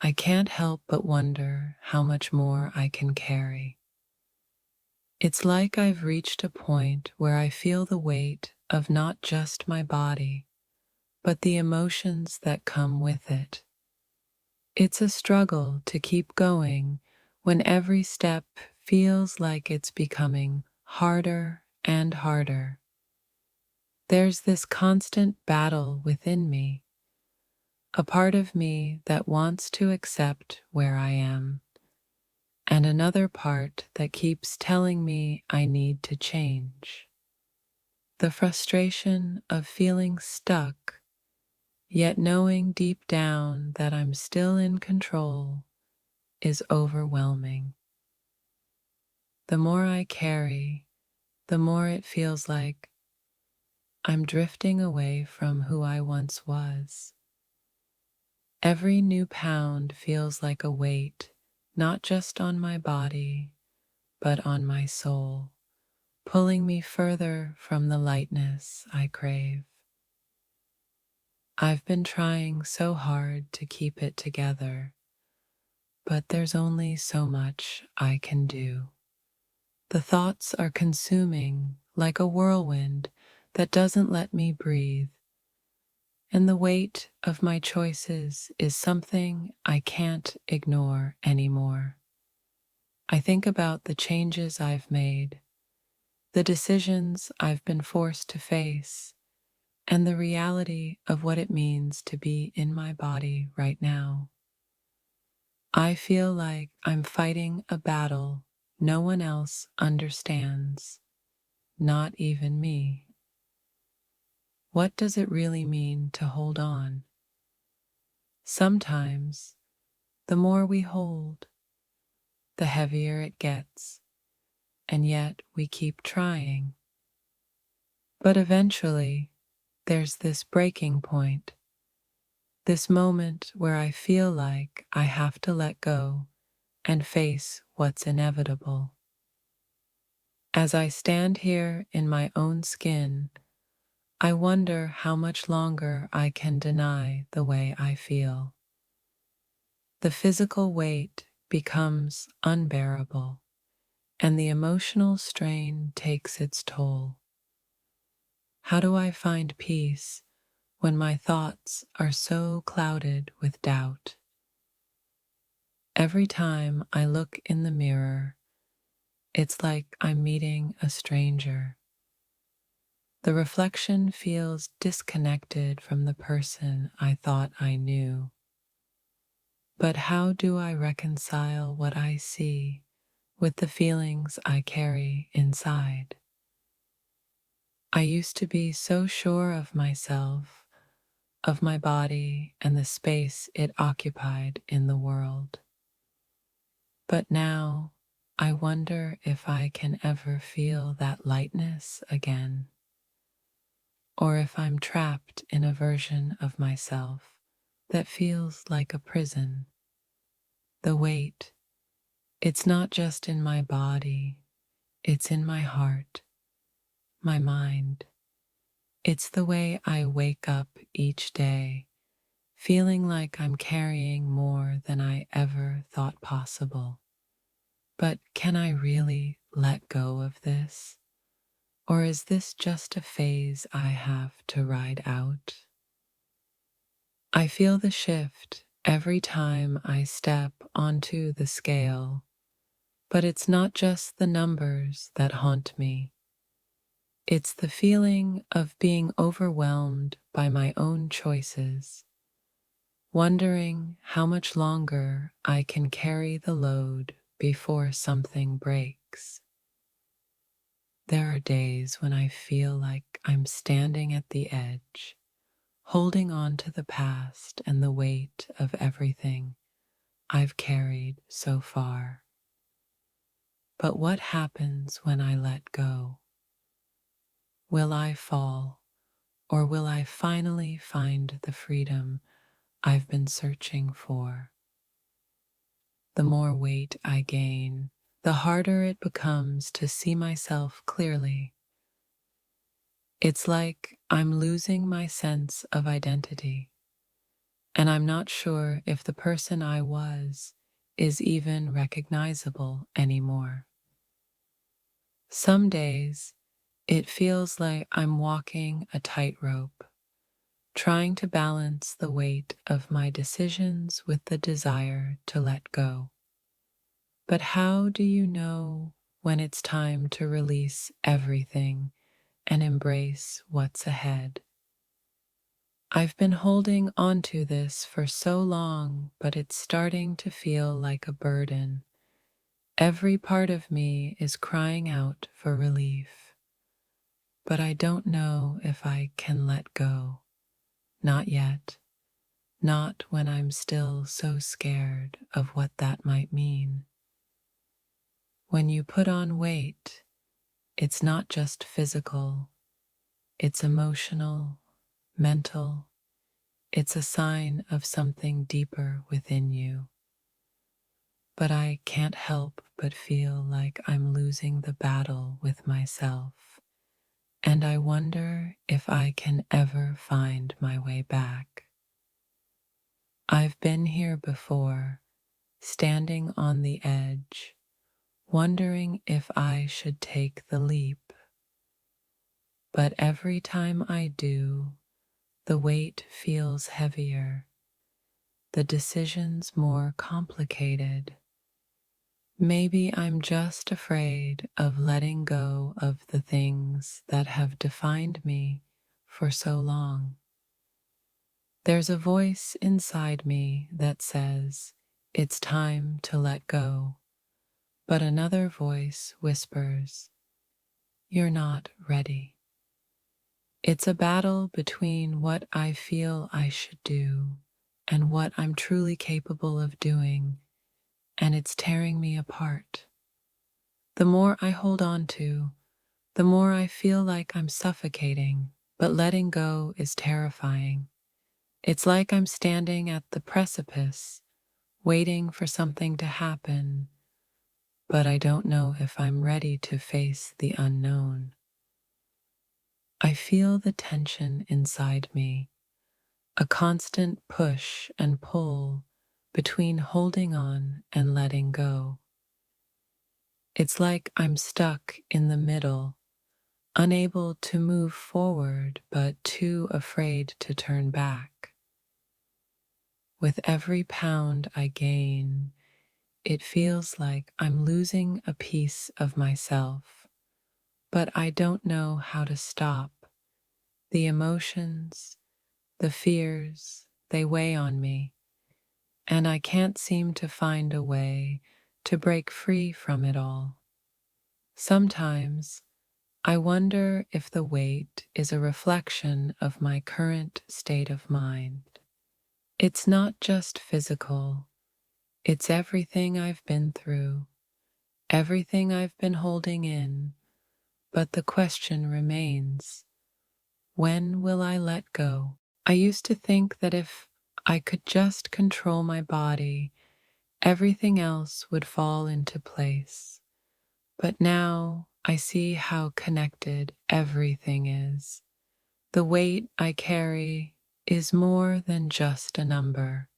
I can't help but wonder how much more I can carry. It's like I've reached a point where I feel the weight of not just my body, but the emotions that come with it. It's a struggle to keep going when every step feels like it's becoming harder and harder. There's this constant battle within me, a part of me that wants to accept where I am, and another part that keeps telling me I need to change. The frustration of feeling stuck, yet knowing deep down that I'm still in control, is overwhelming. The more I carry, the more it feels like I'm drifting away from who I once was. Every new pound feels like a weight, not just on my body, but on my soul, pulling me further from the lightness I crave. I've been trying so hard to keep it together, but there's only so much I can do. The thoughts are consuming like a whirlwind that doesn't let me breathe, and the weight of my choices is something I can't ignore anymore. I think about the changes I've made, the decisions I've been forced to face, and the reality of what it means to be in my body right now. I feel like I'm fighting a battle no one else understands, not even me. What does it really mean to hold on? Sometimes, the more we hold, the heavier it gets, and yet we keep trying. But eventually, there's this breaking point, this moment where I feel like I have to let go and face what's inevitable. As I stand here in my own skin, I wonder how much longer I can deny the way I feel. The physical weight becomes unbearable, and the emotional strain takes its toll. How do I find peace when my thoughts are so clouded with doubt? Every time I look in the mirror, it's like I'm meeting a stranger. The reflection feels disconnected from the person I thought I knew. But how do I reconcile what I see with the feelings I carry inside? I used to be so sure of myself, of my body, and the space it occupied in the world. But now I wonder if I can ever feel that lightness again, or if I'm trapped in a version of myself that feels like a prison. The weight, it's not just in my body, it's in my heart, my mind. It's the way I wake up each day, feeling like I'm carrying more than I ever thought possible. But can I really let go of this? Or is this just a phase I have to ride out? I feel the shift every time I step onto the scale, but it's not just the numbers that haunt me. It's the feeling of being overwhelmed by my own choices, wondering how much longer I can carry the load before something breaks. There are days when I feel like I'm standing at the edge, holding on to the past and the weight of everything I've carried so far. But what happens when I let go? Will I fall, or will I finally find the freedom I've been searching for? The more weight I gain, the harder it becomes to see myself clearly. It's like I'm losing my sense of identity, and I'm not sure if the person I was is even recognizable anymore. Some days, it feels like I'm walking a tightrope, trying to balance the weight of my decisions with the desire to let go. But how do you know when it's time to release everything and embrace what's ahead? I've been holding onto this for so long, but it's starting to feel like a burden. Every part of me is crying out for relief, but I don't know if I can let go. Not yet. Not when I'm still so scared of what that might mean. When you put on weight, it's not just physical, it's emotional, mental. It's a sign of something deeper within you. But I can't help but feel like I'm losing the battle with myself, and I wonder if I can ever find my way back. I've been here before, standing on the edge, wondering if I should take the leap. But every time I do, the weight feels heavier, the decisions more complicated. Maybe I'm just afraid of letting go of the things that have defined me for so long. There's a voice inside me that says, it's time to let go, but another voice whispers, you're not ready. It's a battle between what I feel I should do and what I'm truly capable of doing, and it's tearing me apart. The more I hold on to, the more I feel like I'm suffocating, but letting go is terrifying. It's like I'm standing at the precipice, waiting for something to happen, but I don't know if I'm ready to face the unknown. I feel the tension inside me, a constant push and pull between holding on and letting go. It's like I'm stuck in the middle, unable to move forward but too afraid to turn back. With every pound I gain, it feels like I'm losing a piece of myself, but I don't know how to stop. The emotions, the fears, they weigh on me, and I can't seem to find a way to break free from it all. Sometimes I wonder if the weight is a reflection of my current state of mind. It's not just physical, it's everything I've been through, everything I've been holding in, but the question remains, when will I let go? I used to think that if I could just control my body, everything else would fall into place. But now I see how connected everything is. The weight I carry is more than just a number.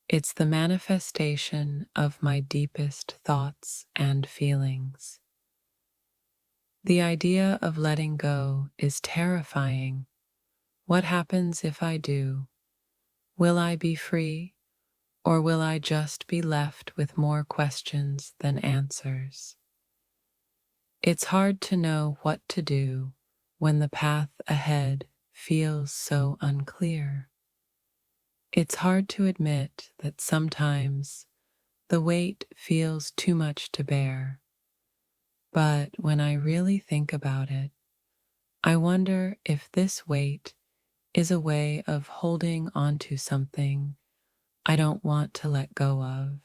It's the manifestation of my deepest thoughts and feelings. The idea of letting go is terrifying. What happens if I do? Will I be free, or will I just be left with more questions than answers? It's hard to know what to do when the path ahead feels so unclear. It's hard to admit that sometimes the weight feels too much to bear. But when I really think about it, I wonder if this weight is a way of holding onto something I don't want to let go of,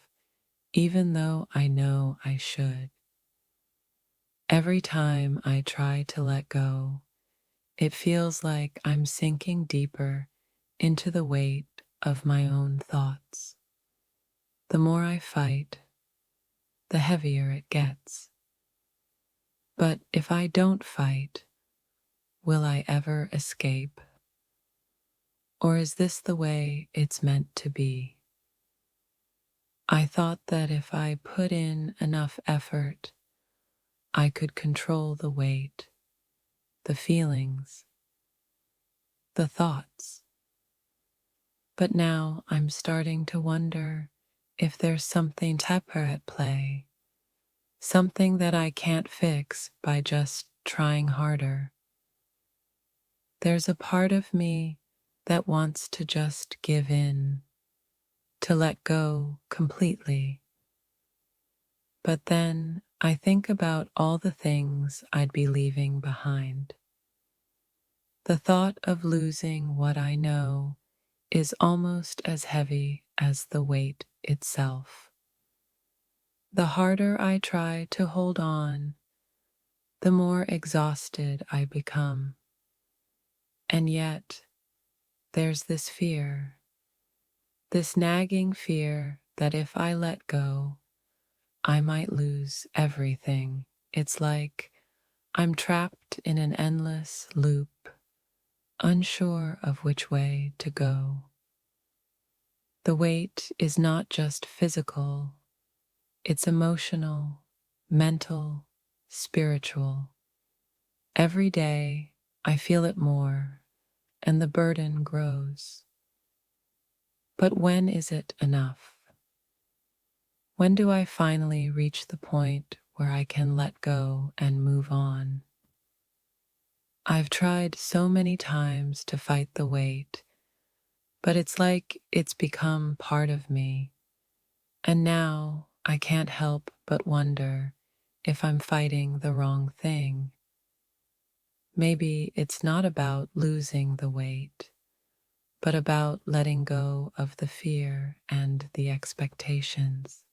even though I know I should. Every time I try to let go, it feels like I'm sinking deeper into the weight of my own thoughts. The more I fight, the heavier it gets. But if I don't fight, will I ever escape? Or is this the way it's meant to be? I thought that if I put in enough effort, I could control the weight, the feelings, the thoughts. But now I'm starting to wonder if there's something deeper at play, something that I can't fix by just trying harder. There's a part of me that wants to just give in, to let go completely. But then I think about all the things I'd be leaving behind. The thought of losing what I know is almost as heavy as the weight itself. The harder I try to hold on, the more exhausted I become. And yet, there's this fear, this nagging fear that if I let go, I might lose everything. It's like I'm trapped in an endless loop, unsure of which way to go. The weight is not just physical, it's emotional, mental, spiritual. Every day I feel it more, and the burden grows. But when is it enough? When do I finally reach the point where I can let go and move on? I've tried so many times to fight the weight, but it's like it's become part of me. And now I can't help but wonder if I'm fighting the wrong thing. Maybe it's not about losing the weight, but about letting go of the fear and the expectations.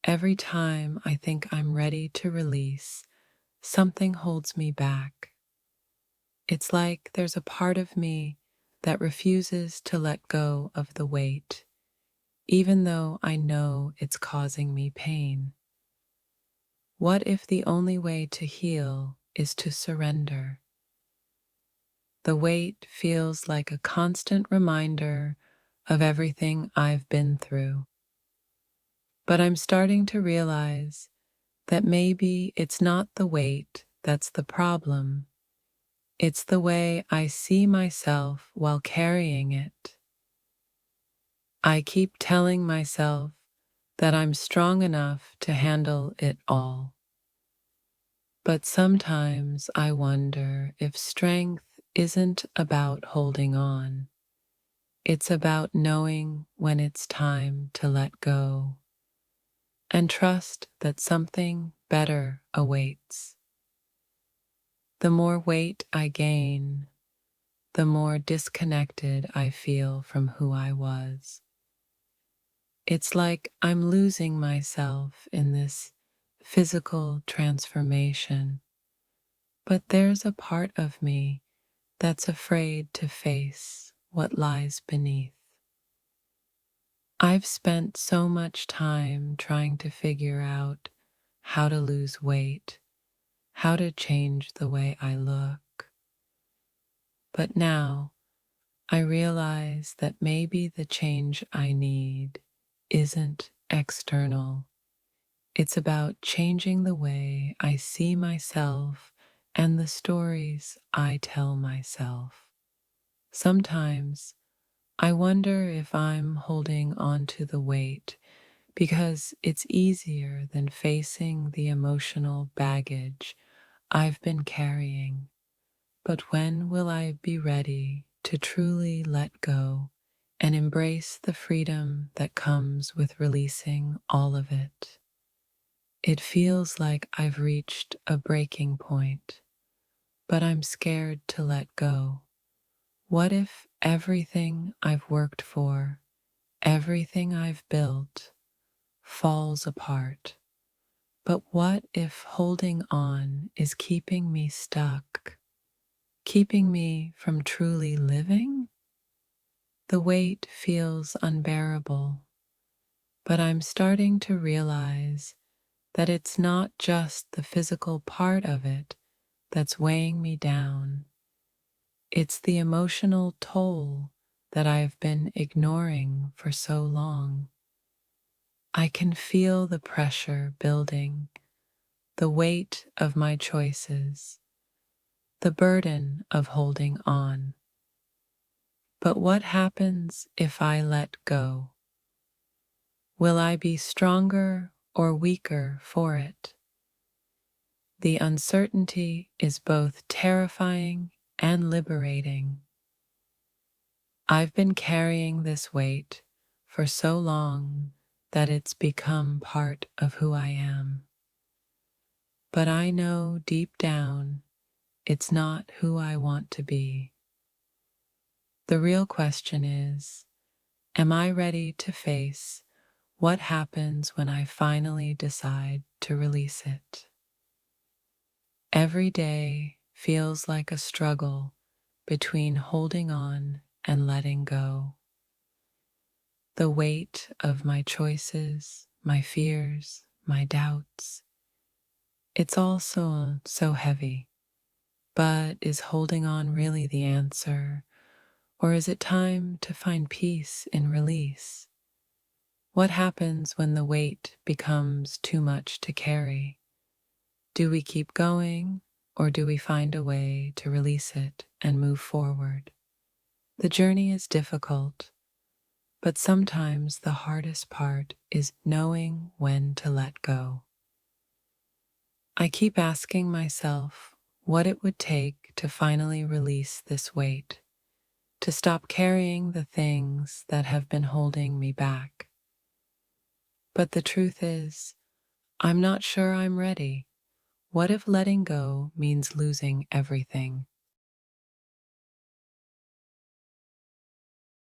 Every time I think I'm ready to release, something holds me back. It's like there's a part of me that refuses to let go of the weight, even though I know it's causing me pain. What if the only way to heal is to surrender? The weight feels like a constant reminder of everything I've been through. But I'm starting to realize that maybe it's not the weight that's the problem. It's the way I see myself while carrying it. I keep telling myself that I'm strong enough to handle it all. But sometimes I wonder if strength isn't about holding on. It's about knowing when it's time to let go and trust that something better awaits. The more weight I gain, the more disconnected I feel from who I was. It's like I'm losing myself in this physical transformation, but there's a part of me that's afraid to face what lies beneath. I've spent so much time trying to figure out how to lose weight, how to change the way I look. But now I realize that maybe the change I need isn't external. It's about changing the way I see myself and the stories I tell myself. Sometimes I wonder if I'm holding on to the weight because it's easier than facing the emotional baggage I've been carrying. But when will I be ready to truly let go and embrace the freedom that comes with releasing all of it? It feels like I've reached a breaking point, but I'm scared to let go. What if everything I've worked for, everything I've built, falls apart? But what if holding on is keeping me stuck, keeping me from truly living? The weight feels unbearable, but I'm starting to realize that it's not just the physical part of it that's weighing me down. It's the emotional toll that I've been ignoring for so long. I can feel the pressure building, the weight of my choices, the burden of holding on. But what happens if I let go? Will I be stronger or weaker for it? The uncertainty is both terrifying and liberating. I've been carrying this weight for so long that it's become part of who I am. But I know deep down it's not who I want to be. The real question is, am I ready to face what happens when I finally decide to release it? Every day feels like a struggle between holding on and letting go. The weight of my choices, my fears, my doubts, it's all so heavy. But is holding on really the answer? Or is it time to find peace in release? What happens when the weight becomes too much to carry? Do we keep going, or do we find a way to release it and move forward? The journey is difficult, but sometimes the hardest part is knowing when to let go. I keep asking myself what it would take to finally release this weight, to stop carrying the things that have been holding me back. But the truth is, I'm not sure I'm ready. What if letting go means losing everything?